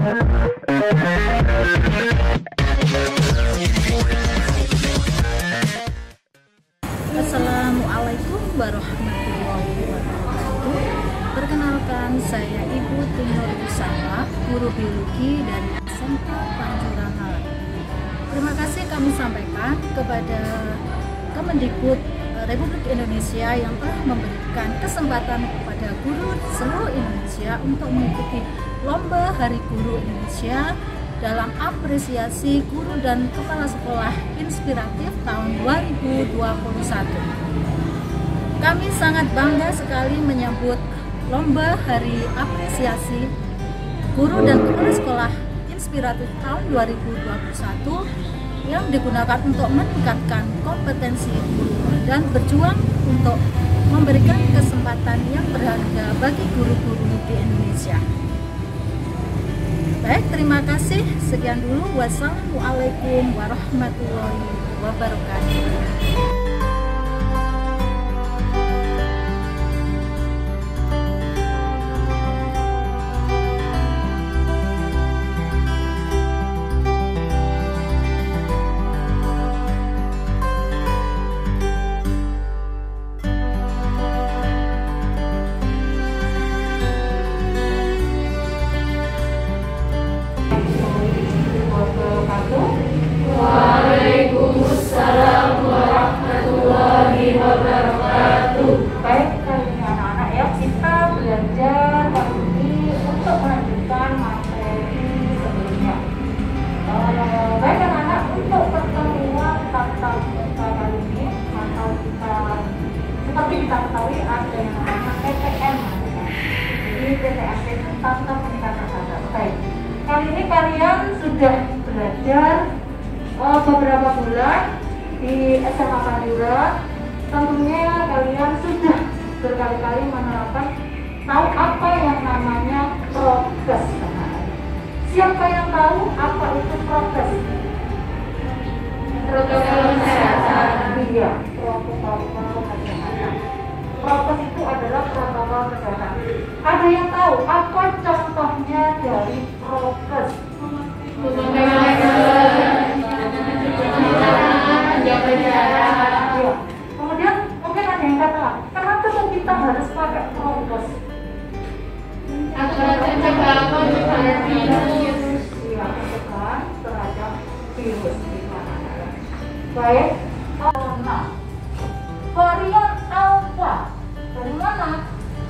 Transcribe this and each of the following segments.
Assalamualaikum warahmatullahi wabarakatuh. Perkenalkan, saya Ibu Tinur Usama, guru biologi dari SMK Panjuran Malang. Terima kasih kami sampaikan kepada Kemendikbud Republik Indonesia yang telah memberikan kesempatan kepada guru seluruh Indonesia untuk mengikuti Lomba Hari Guru Indonesia dalam apresiasi guru dan kepala sekolah inspiratif tahun 2021. Kami sangat bangga sekali menyambut Lomba Hari Apresiasi Guru dan Kepala Sekolah Inspiratif tahun 2021 yang digunakan untuk meningkatkan kompetensi guru dan berjuang untuk memberikan kesempatan yang berharga bagi guru-guru di Indonesia. Baik, terima kasih. Sekian dulu. Wassalamualaikum warahmatullahi wabarakatuh. Waalaikumsalam warahmatullahi wabarakatuh. Baik, kali ini anak-anak ya, kita belajar kali ini untuk melanjutkan materi sebelumnya. Baik anak-anak, untuk pertemuan tatap muka kali ini, maka kita seperti kita ketahui ada yang namanya PTM. Jadi PTM itu tatap muka tatap. Baik, kali ini kalian sudah belajar beberapa bulan di SMA Panjuran. Tentunya kalian sudah berkali-kali menerapkan tahu apa yang namanya prokes. Siapa yang tahu apa itu prokes? Protokol kesehatan. Iya, protokol kesehatan. Prokes itu adalah protokol kesehatan. Ada yang tahu apa contohnya dari prokes? Kemudian mungkin ada yang kata, kenapa tuh kita harus pakai prokes? Agar mencegah penyebaran virus. Iya, mencegah terhadap virus. Baik. Nah, varian alpha dari mana?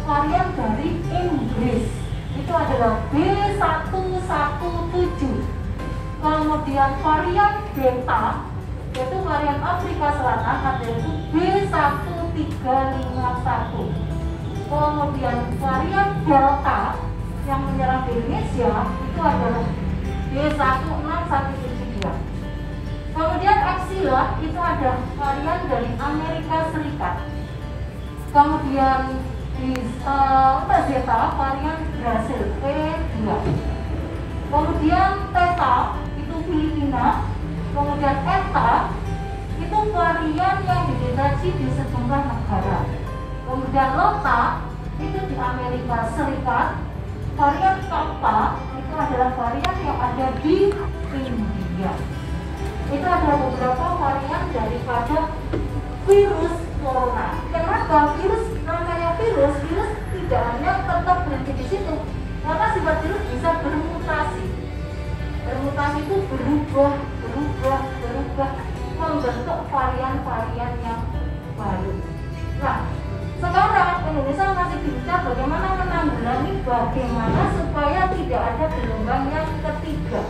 Varian dari Inggris. Itu adalah B117. Kemudian varian beta, yaitu varian Afrika Selatan, ada itu B1351. Kemudian varian delta yang menyerang di Indonesia itu adalah B16172. Kemudian Epsilon itu ada varian dari Amerika Serikat. Kemudian di Zeta varian Brasil P2. Kemudian Theta itu Filipina. Kemudian Eta itu varian yang dideteksi di sejumlah negara. Kemudian Lota itu di Amerika Serikat. Varian Kappa itu adalah varian yang ada di India. Itu adalah beberapa varian daripada virus corona. Kenapa virus namanya virus? Virus tidak hanya tetap berhenti di situ, karena sifat virus bisa bermutasi. Bermutasi itu berubah, membentuk varian-varian yang baru. Nah, sekarang Indonesia masih bicara bagaimana menanggulangi, bagaimana supaya tidak ada gelombang yang ketiga.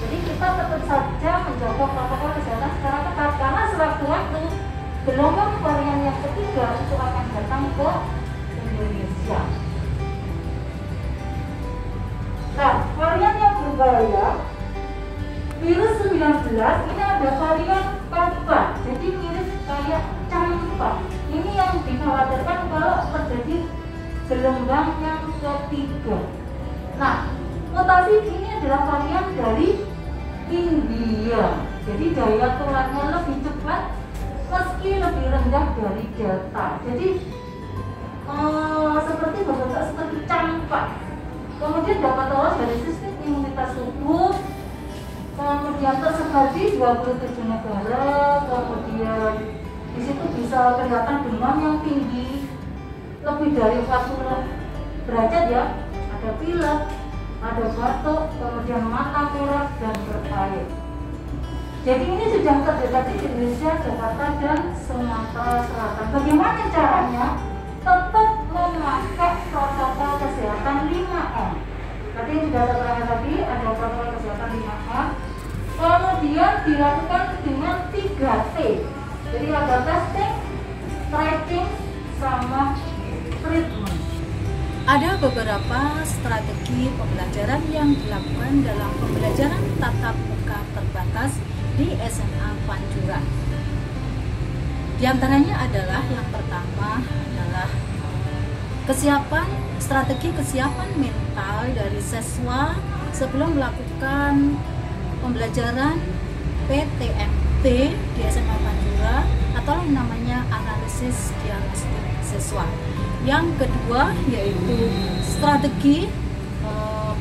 Jadi kita tetap saja menjaga protokol kesehatan secara ketat, karena sewaktu-waktu gelombang varian yang ketiga itu akan datang ke Indonesia. Nah, varian yang berbahaya virus 19 ini ada varian Kappa, jadi mirip kayak campak. Ini yang dikhawatirkan kalau terjadi gelombang yang ketiga. Nah, mutasi ini adalah varian dari India, jadi daya tularnya lebih cepat meski lebih rendah dari Delta. Jadi seperti berbentuk seperti campak. Kemudian dapat lolos dari sistem kemudian tersebar di 27 negara, kemudian di situ bisa kelihatan demam yang tinggi lebih dari 40 derajat ya, ada pilek, ada batuk, kemudian mata merah dan berair. Jadi ini sudah terdeteksi di Indonesia, Jakarta dan Sumatera Selatan. Bagaimana caranya? Tetap memakai protokol kesehatan 5M. Tadi sudah ada terangkan tadi, ada protokol kesehatan 5M. Kemudian dilakukan dengan 3T. Jadi ada testing, tracking, sama treatment. Ada beberapa strategi pembelajaran yang dilakukan dalam pembelajaran tatap muka terbatas di SMA Panjura. Di antaranya adalah yang pertama adalah strategi kesiapan mental dari siswa sebelum melakukan pembelajaran PTMT di SMA Panjura atau yang namanya analisis diagnostik siswa. Yang kedua yaitu strategi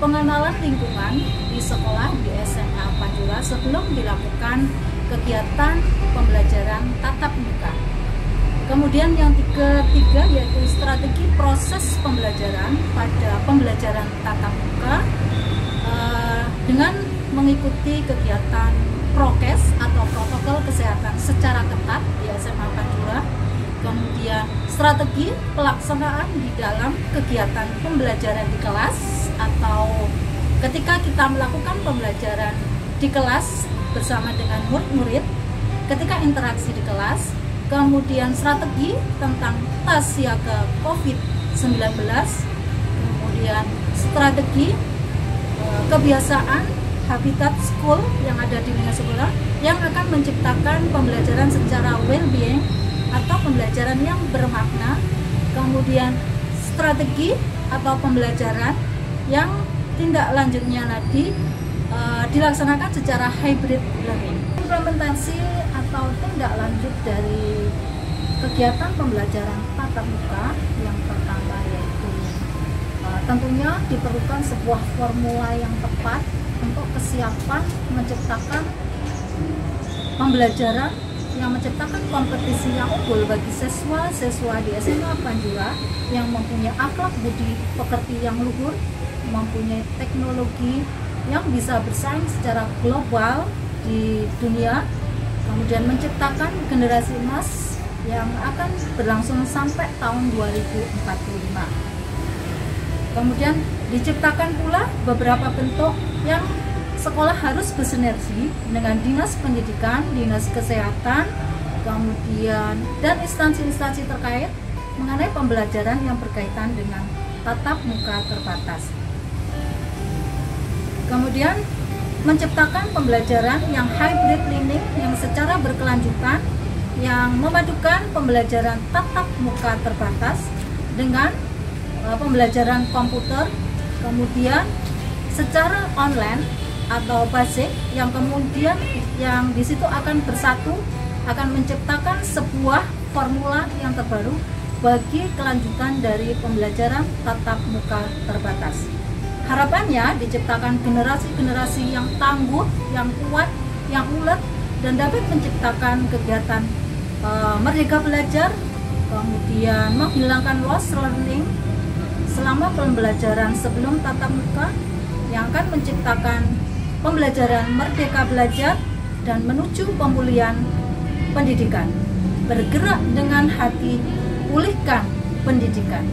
pengenalan lingkungan di sekolah di SMA Panjura sebelum dilakukan kegiatan pembelajaran tatap muka. Kemudian yang ketiga yaitu strategi proses pembelajaran pada pembelajaran tatap muka dengan mengikuti kegiatan prokes atau protokol kesehatan secara ketat di SMA Panjura. Kemudian strategi pelaksanaan di dalam kegiatan pembelajaran di kelas atau ketika kita melakukan pembelajaran di kelas bersama dengan murid-murid ketika interaksi di kelas. Kemudian strategi tentang tes siaga COVID-19, kemudian strategi kebiasaan habitat school yang ada di lingkungan sekolah yang akan menciptakan pembelajaran secara well-being atau pembelajaran yang bermakna. Kemudian strategi atau pembelajaran yang tindak lanjutnya nanti dilaksanakan secara hybrid learning. Implementasi atau tindak lanjut dari kegiatan pembelajaran tatap muka yang pertama yaitu tentunya diperlukan sebuah formula yang tepat untuk kesiapan menciptakan pembelajaran yang menciptakan kompetisi yang unggul bagi siswa-siswa di SMA Panjura yang mempunyai akhlak budi pekerti yang luhur, mempunyai teknologi yang bisa bersaing secara global di dunia, kemudian menciptakan generasi emas yang akan berlangsung sampai tahun 2045. Kemudian diciptakan pula beberapa bentuk yang sekolah harus bersinergi dengan dinas pendidikan, dinas kesehatan, kemudian dan instansi-instansi terkait mengenai pembelajaran yang berkaitan dengan tatap muka terbatas. Kemudian menciptakan pembelajaran yang hybrid learning yang secara berkelanjutan yang memadukan pembelajaran tatap muka terbatas dengan pembelajaran komputer, kemudian secara online atau basic yang kemudian yang di situ akan bersatu akan menciptakan sebuah formula yang terbaru bagi kelanjutan dari pembelajaran tatap muka terbatas. Harapannya diciptakan generasi-generasi yang tangguh, yang kuat, yang ulet dan dapat menciptakan kegiatan merdeka belajar, kemudian menghilangkan lost learning selama pembelajaran sebelum tatap muka yang akan menciptakan pembelajaran merdeka belajar dan menuju pemulihan pendidikan. Bergerak dengan hati, pulihkan pendidikan.